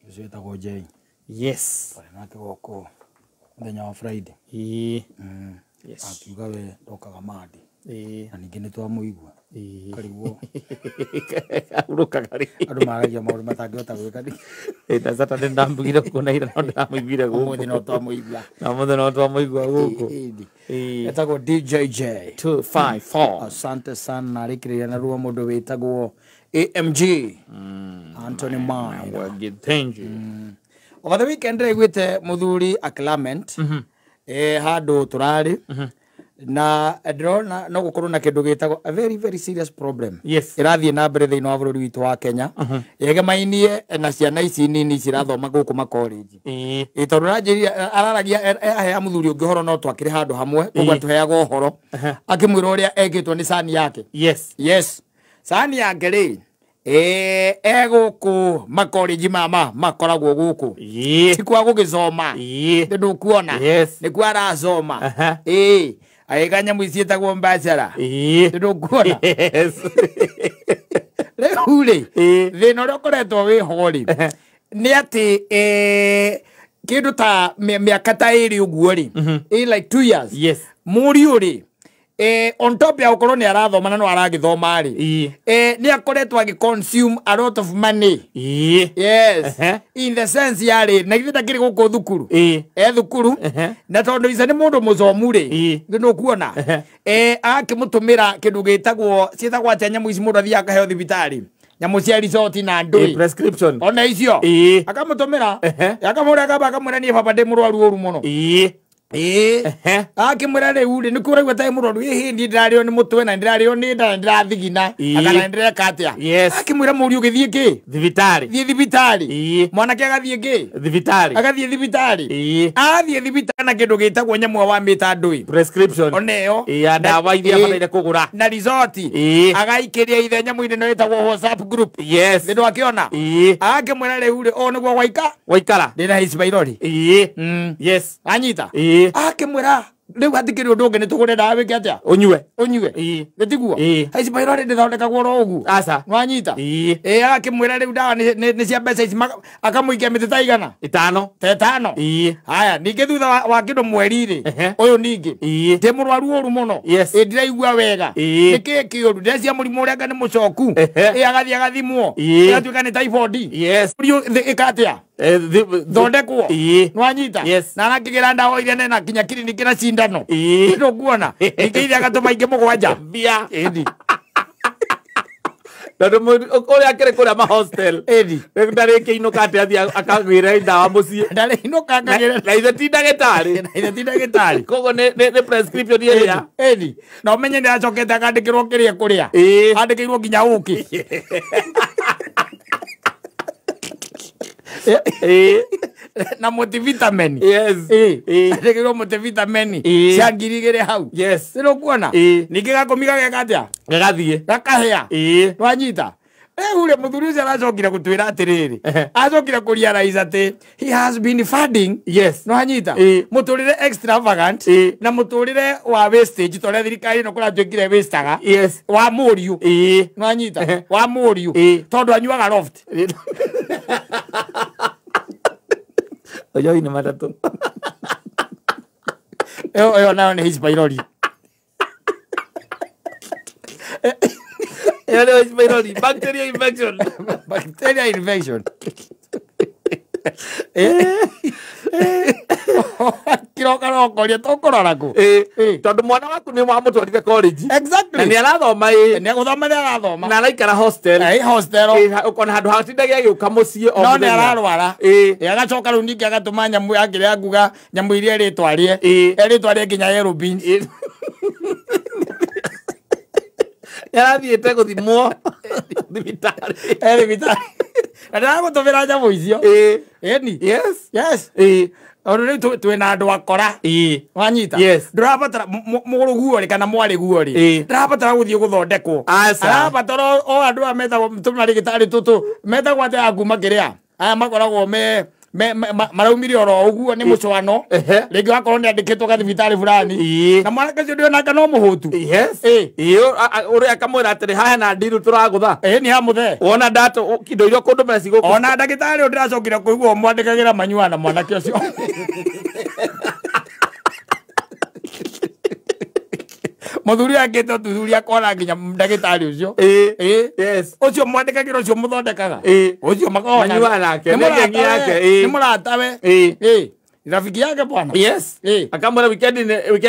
Zwetagwo Jay. Yes. Nake goko muthenya wa Friday. Yes. Akiuga we ndokaga madi. Na ningĩ nĩ twamuigua. Kariguo. Urukaga ri. Andũ maragia maũndũ matangĩhota gwĩka ni. Na Saturday ndambugire kuona ira no ndamuiguire gũkũ. Ũmũthĩ no twamuigua. Na mũthenya no twamuigua gũkũ. Etagwo DJJ 254. Asante sana na arĩkĩrĩria na ruo mũndũ wĩtagwo AMG Anthony Mine. Thank you. Over the weekend regwite muthuri a Clement handũ tũrarĩ na ndrona no gukorwo na kindu gitagwo a very serious problem. Yes. Irathie na mbere thĩinĩ wa bũrũri witũ wa Kenya. Yegemainie na ciana ici nini cirathoma gũkũ ma college. Tondũ ranjĩria araragia ya muthuri ũngĩ horo no twakĩrĩ handũ hamwe koguo tũheaga ũhoro akĩmwĩra ũrĩa ekĩtwo nĩ sani yake. Yes. Sani yake rĩ gũkũ ma college mama makoragwo gũkũ. Ti kwa gũgĩthoma. Ndũ kuona. Nĩ kwa arasoma. Aika nyamu iciĩtagwo mbacara. Ndũ kuona. Rĩu rĩ thĩna ũrĩa ũkoretwo wĩho rĩ nĩ atĩ kĩndũ ta mĩaka ta ĩrĩ ũguo rĩ like 2 years. Mũriũ rĩ on top ya ukorwo ni arathoma na no aragithoma ri ni akoretwo consume a lot of money. Yes. In the sense yari na githita kiri guku thukuru thukuru na tondu ica ni mundu mucomu ri no kuona akimutumira kindu gitagwo cietagwo atia nyamu ici mundu athia akaheo thibitari nyamu cia resort na ndui prescription ona icio akamutumira akamura akamwira ni baba ndi murwaru oru muno akimwira riu ri niku raigua tai murwaru hindi ndirario ni mutwe na ndirario ni nda ndirathigina akana ndireka atia akimwira muri ugithie ki thibitari mwanake agathie ki agathie thibitari athie thibitari na kindu gitagwo nyamu wa mita ndui prescription oneo ya ndawa iria bataire kugura na resort agaikiria ithe nyamu ine no itagwo WhatsApp group ndio akiona akimwira riu ri o niguo waikara ndina hisbairori anyita akimwira riu hatikiri undu ungi nitugure ndawa wiki atia unyue nitiguo haici bairore ndithondekagwo ro ugu aca nwanyita akimwira riu ndawa ni cia mbeca ici akamuikia miti ta igana 5 haya ningi thutha wa kindu mweri ri uyu ningi ndi murwaru uru muno ndiraigua wega niki kiuru ndecia murimu uria ngani mucoku agathie agathimwo agatuika ni typhoid riu ikatia thondekwo nwanyita na nakigira ndawa iria nena kinya kiriniki na cindano ndio kuona ingeithia gatuma inge mugwanja bia ndio uria kire kuria ma hostel ndare kiinuka ati akagwira ndawa mucie ndare inuka akagira na ithe ti ndagitari kogo ne prescription iria na umenye ndacokete akandikirwo kiria kuria andikirwo nginya uki na multivitamin ndikirwo multivitamin cia ngirigire hau ndio kuona ningi gakomiga gekatia gakahea nwanyita ule muthuri ucio aracokire gutwira atiriri acokire kurealize ati he has been funding nwanyita muturire extravagant na muturire wa wastage tore thirikari no kuratwikire wastaga wa muriu nwanyita wa muriu tondu anyuaga loft oyo ina matatu oyo nayo ni his pylori Hello, it's pylori. Bacteria infection. Kiroka no koria tokorora ku tondu mwana waku ni wa mutwarire college exactly na ni arathoma ni arathoma na araikara hostel ukona handu hatindagia giuka mucie o no ni ararwara agacoka ru ningi agatuma nyamu yake ya nguga nyamu iria ritwarie nginya Yerubin yarathiite guthimwo thibitari na gutumira nyamu icio Ori twina andu akora wanyita ndurabatara muguru guori kana mwari guori ndurabatara guthie guthondekwo arabatara o andu ametagwo tumari gitari tutu metagwo ate aguma kiria aya makoragwo maraumire oro uguo ni mucwano rĩngĩ wakorwo nĩ andĩkĩtwo gathibitarĩ fulani na mwanake ũcio ndĩonaka no mũhũtu ũrĩa akamwĩra atĩrĩ haha na ndiru tũragũtha nĩ hamũthe wona ndato kindo iria kũndũ meci gũkũ ona ndagĩtarĩ ũyũ ndĩracokire kũigua mwandĩkagĩra manyua na mwanake ũcio muthuri akĩte ũthuthuria akona nginya ndagĩtarĩ ũcio ũcio mwandĩkagĩra ũcio mũthondekaga ũcio manyua nake nĩ mũratawe rafiki yake bwana akamwĩra weekend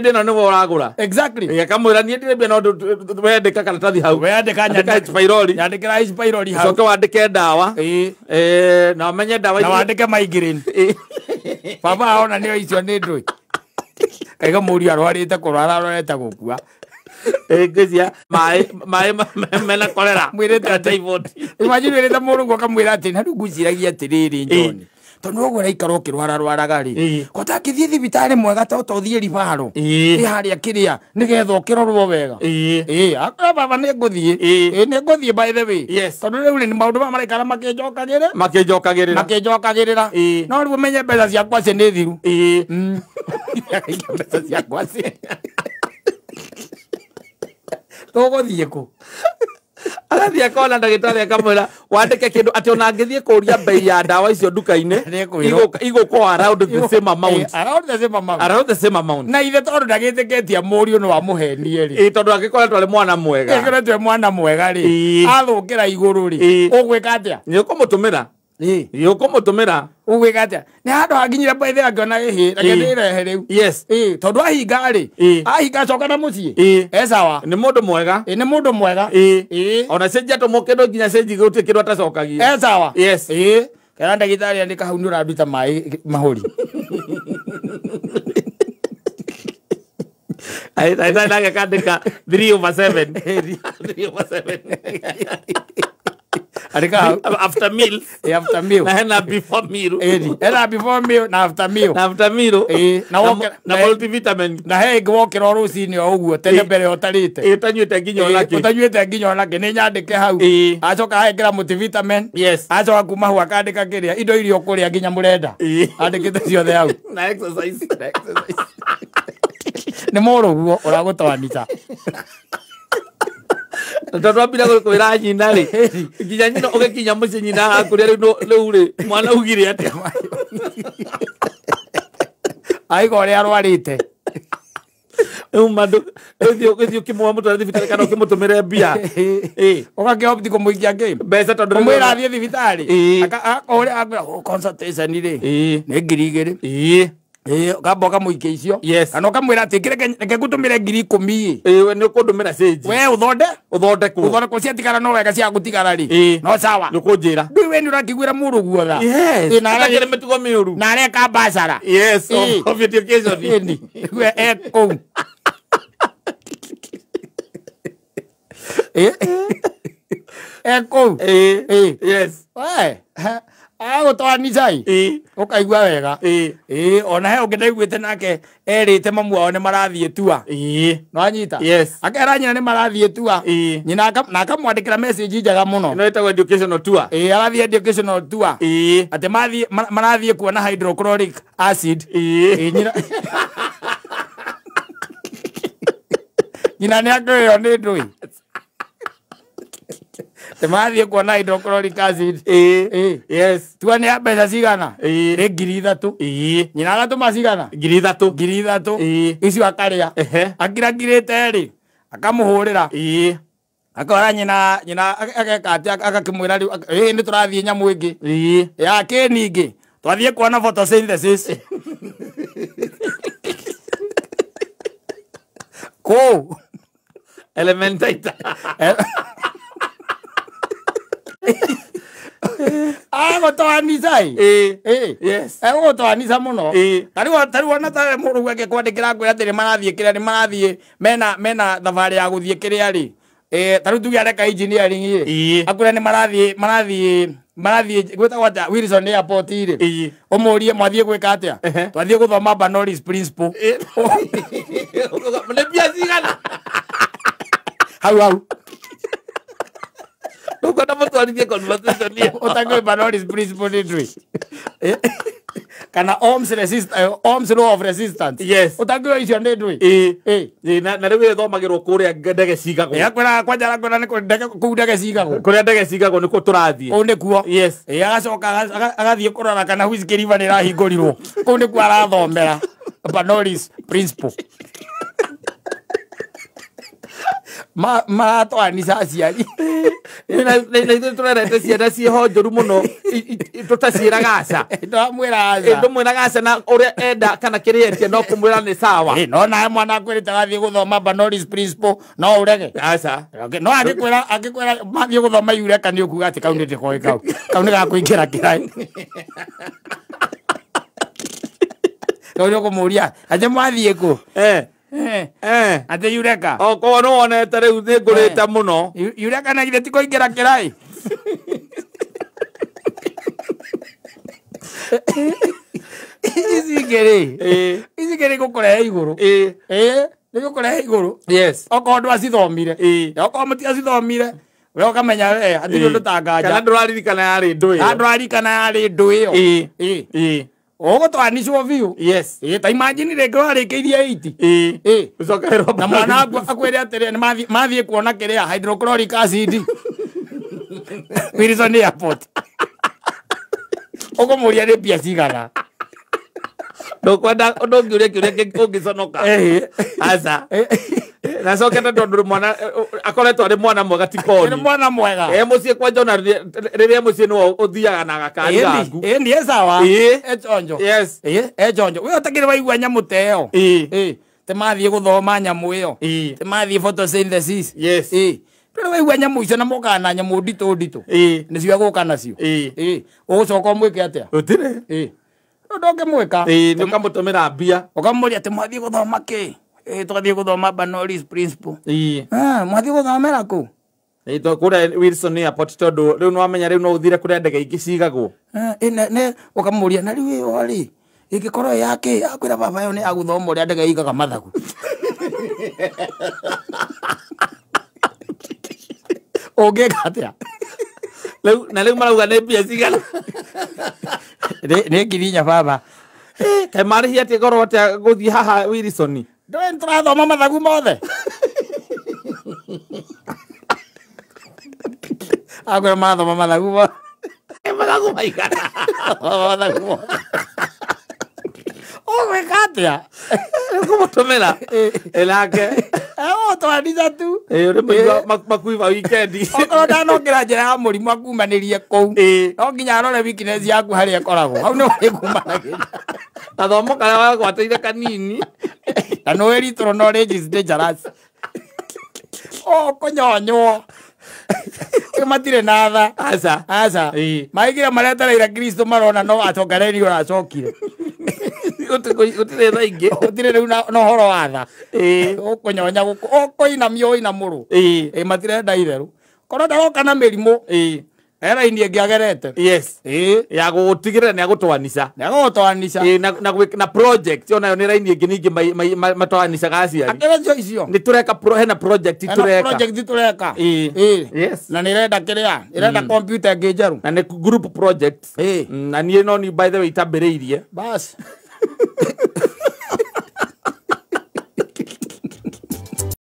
ĩno nĩwe ũragũra exactly akamwĩra niĩ ndĩrĩ no wendeka karatathi hau wendeka nyandĩkĩra H pylori hau coke wandĩke ndawa na ũmenye ndawa na wandĩke migraine baba ona nĩo icio nĩ ndũi kaiga mũriũ arwarĩte kũrwara arorete gũkua ngĩcia maĩ mena kolera mwĩrĩte typhoid imagine wĩrĩte mũrũngu akamwĩra atĩ na rĩu ngwĩciragia atĩrĩrĩ John tondu ũguo ũraikara ũkĩrwararwaraga rĩ kotangĩthiĩ thibitarĩ mwega ta ũtothiĩ ribaro harĩa kĩrĩa nĩgetha ũkĩrorwo wega baba nĩngũthiĩ by the way tondũ rĩu nĩ maũndũ maya maraikara makĩnjokagĩrĩra no rĩu ũmenye mbeca ciakwa ci nĩ thiru mbeca ciakwa ci tũgũthiĩ kũ agathiĩ akona ndagĩtarĩ akamwĩra wandĩke kĩndũ atĩ ona angĩthiĩ kũria mbei ya ndawa icio nduka-inĩ igũkorwo around the same amount na ithe tondũ ndagĩtĩkĩtie mũriũ nĩ wamũhenie rĩ tondũ angĩkoretwo arĩ mwana mwega rĩ athũkĩra igũrũ rĩ ũgwĩka atĩa nĩũkũmũtũmĩra ũgwĩka atĩa nĩ handũ hanginyire baithe angĩona reke ndĩrehe rĩu tondũ ahinga rĩ ahinga acoka na mũciĩ esawa nĩ mũndũ mwega ona cenjia tũmũ kĩndũ nginya cenji gũtirĩ kĩndũ atacokagia esawa kana ndagĩtarĩ andĩka hau nĩ ũranduta maĩ mahũri ndagĩtarĩ akandĩka 3/7 after meal na hena before meal na after meal na multivitamin na he ngwokĩra rũcinĩ o ũguo tene mbere ũtarĩte ũtanyuĩte nginya onake nĩ nyandĩke hau acoka hekĩra multivitamin acoka kuma hau akandĩka kĩrĩa indo irio kũrĩa nginya mũrenda andĩkĩte ciothe hau na exercise nĩ mũrũguo ũragũtwanĩca tondũ ambira kwĩra nyina rĩ nginya nyina ũgĩkinya mũciĩ nyina akũrĩa rĩu rĩ mwana ugire atĩa aiga ũrĩa arwarĩte mandũ ũgĩthiĩ ũkĩmũa mũtware thibitarĩ kana ũkĩmũtũmĩre mbia ũgakĩopti kũmũikia mbeca tondũ ũmwĩra athiĩ thibitarĩ ũrĩa consultation rĩ nĩ 2,000 kamba ũkamũikia icio kana ũkamwĩra atĩ reke ngũtũmĩre 10,000 nĩ ũkũndũmĩra cĩnji we ũthondekwo ciatigara no wega cia gũtigara rĩ no sawa nĩ ũkũnjĩra ndũĩ we nĩ ũrakĩiguĩra mũrũguo tha nakĩrĩ mĩtugo mĩũru na areka mbacara of education we kũu kũu agũtwanicai ũkaigua wega ona he ũngĩ ndaiguĩte nake erĩte mamu wao nĩ marathiĩ tua no anyita akera nyina nĩ marathiĩ tua nyina na akamwandĩkĩra message njega mũno ĩno ĩtagwo educational tour arathiĩ educational tour atĩ marathiĩ kuona hydrochloric acid nyina nĩ akĩrĩo nĩ ndũi temathiĩ kuona hydrochloric acid tua nĩ ya mbeca cigana nĩ 3,000 nyina agatũma cigana 3,000 icio akarĩa akiragirĩte rĩ akamũhũrĩra akora nyina ageka atĩ agakĩmwĩra rĩu nĩ tũrathiĩ nyamũ ĩngĩ ya kĩningĩ twathiĩ kuona photosynthesis kũu elementator agũtwanicai egũgũtwanica mũno tarĩu ona ta mũrũgu agĩkwandĩkĩra ngwĩra atĩ nĩ marathiĩ kĩrĩa nĩ marathiĩ mena thabarĩ ya gũthiĩ kĩrĩa rĩ tarĩu tuge areka engineering rĩ akwĩra nĩ marathiĩ gwĩtagwo atĩa Wilson Airport rĩ ũmũrie mwathiĩ gwĩka atĩa twathiĩ gũthoma Banoris principle nĩ mbia cigana hau ũkwenda mũtwarithie conversation ũtangĩũĩ Banoris principle nĩ ndũĩ kana Ohm's law of resistance. Yes. Utagio icio nĩ ndui. Na rĩu ĩthomagĩrwo kũrĩa ndege cigagwo. Yakwĩra kwanja rakwĩra nĩ kũu ndege cigagwo. Kũrĩa ndege cigagwo nĩkuo tũrathiĩ. Kũu nĩkuo. Yes. Agacoka agathiĩ kũrora kana Wiz Khalifa nĩ ĩrahingũrirwo. Kũu nĩkuo arathomera Banoris principle. Matwanica aciari. Na ithuĩ tũrerete ciana ciĩho njũru mũno tũtaciĩraga aca. Ndamwĩra aca. Ndũmwĩraga aca na ũrĩa enda kana kĩrĩa etia no kũmwĩra nĩ sawa. No nawe mwana akwĩrĩte agathiĩ gũthoma Banoris principle no ũrege. Aca. No angĩkwĩra mathiĩ gũthoma Eureka nĩ ũkuga atĩ kau nĩ ndĩkoĩ kau. Kau nĩ gakũingĩra kĩraĩ. Kau nĩ ũkũmũria atĩ mwathiĩ kũ? Ate Eureka. Okorwo nĩ wonete rĩu nĩ ngũrĩte mũno. Eureka na githĩ ti kũingĩra kĩraĩ. Ici ngĩrĩ gũkũrehe igũrũ. Nĩ gũkũrehe igũrũ. Yes. Okorwo ndwacithomire. Okorwo mũtiacithomire. We ũkamenya hatirĩ ũndũ ta nganja. Kana ndũraririkana yarĩ ndũ ĩyo. Kana ndũraririkana yarĩ ndũ ĩyo. Ũgũtwanicwo biũ. Yes. Ta imagine rĩngĩ warĩkĩirie 80. Ũcokererwo na mwana akwĩre atĩrĩ mathiĩ kuona kĩrĩa hydrochloric acid Wilson Airport. Ũkũmũria nĩ mbia cigana. Ndokwenda ũngĩũria kĩũria ũngĩconoka. Aca. Na cokete tondũ mwana akoretwo arĩ mwana mwega ti koni. Nĩ mwana mwega. Mũciĩ kwa Jona rĩrĩa mũciĩ nĩwe ũthiaga na gakari gaku. Nĩ sawa. Ejonjo. Yes. Ejonjo. We ũtakĩrĩ waigua nyamũ ta ĩyo. Te mathiĩ gũthoma nyamũ ĩyo. Te mathiĩ photosynthesis. Yes. Tũrĩ waigua nyamũ icio na mokaga na nyamũ nditũ. Nĩcio agũka nacio. Ũgũcoka ũmwĩke atĩa? Gũtirĩ. Ndũngĩmwĩka. Nĩ ũkamũtũmĩra mbia. Ũkamũria atĩ mwathiĩ gũthoma kĩ? Twathiĩ gũthoma Banoris principle. Mwathiĩ gũthomera kũ? Kũrĩa Wilson Airport tondũ rĩu nĩwamenya rĩu no ũthire kũrĩa ndege ingĩ cigagwo. Ũkamũria na rĩu ĩyo rĩ ĩngĩkorwo yakĩ akwĩra baba ĩyo nĩ agũthoma ũrĩa ndege igaga mathagu. Ũngĩka atĩa? Na rĩu marauga nĩ mbia cigana. Nĩ ngiri inya baba. Kaĩ marĩhi atĩ goro atĩa gũthiĩ haha Wilson? Ndũĩ tũrathoma mathagu mothe. Akwĩra mathoma mathagu mothe. Mathagu maigana. Mathagu mothe. Ũgwĩka atĩa? Ũkũmũtũmĩra. Nake. Ũtwanica tu. Ũrĩ makuiva wikendi. Okorwo ndanokĩra njĩra ya mũrimũ akumanĩrie kũu. No nginya arore weakness yaku harĩa ĩkoragwo. Hau nĩ ũrĩkumanagĩria. Gathomo karĩa wagwatĩire kanini. Na no eritũrũ knowledge is dangerous. Kũnyonywo. Matirĩ na tha. Aca. Maigire maretereire Kristo marona no atongareni ũracokire. Gũtirĩ tha ingĩ. Gũtirĩ rĩu na ũhoro wa tha. Ũkũnyonya gũkũ. Ũkũinamio ũinamũrũ. Matirenda itherũ. Korwo ndaroka na mĩrimũ. Era-inĩ ĩngĩagerete. Yes. Ya gũgũtigĩrĩra nĩ agũtwanica. Nĩ agũgũtwanica. Na project onayo nĩ raini ĩngĩ ningĩ matwanicaga aciari. Akĩrĩa icio. Nĩ tũreka hena project tũreka. Project tũreka. Yes. Na nĩ irenda kĩrĩa? Irenda computer ĩngĩ njerũ. Na nĩ group project. Na niĩ no ni by the way itambĩrĩirie. Bas.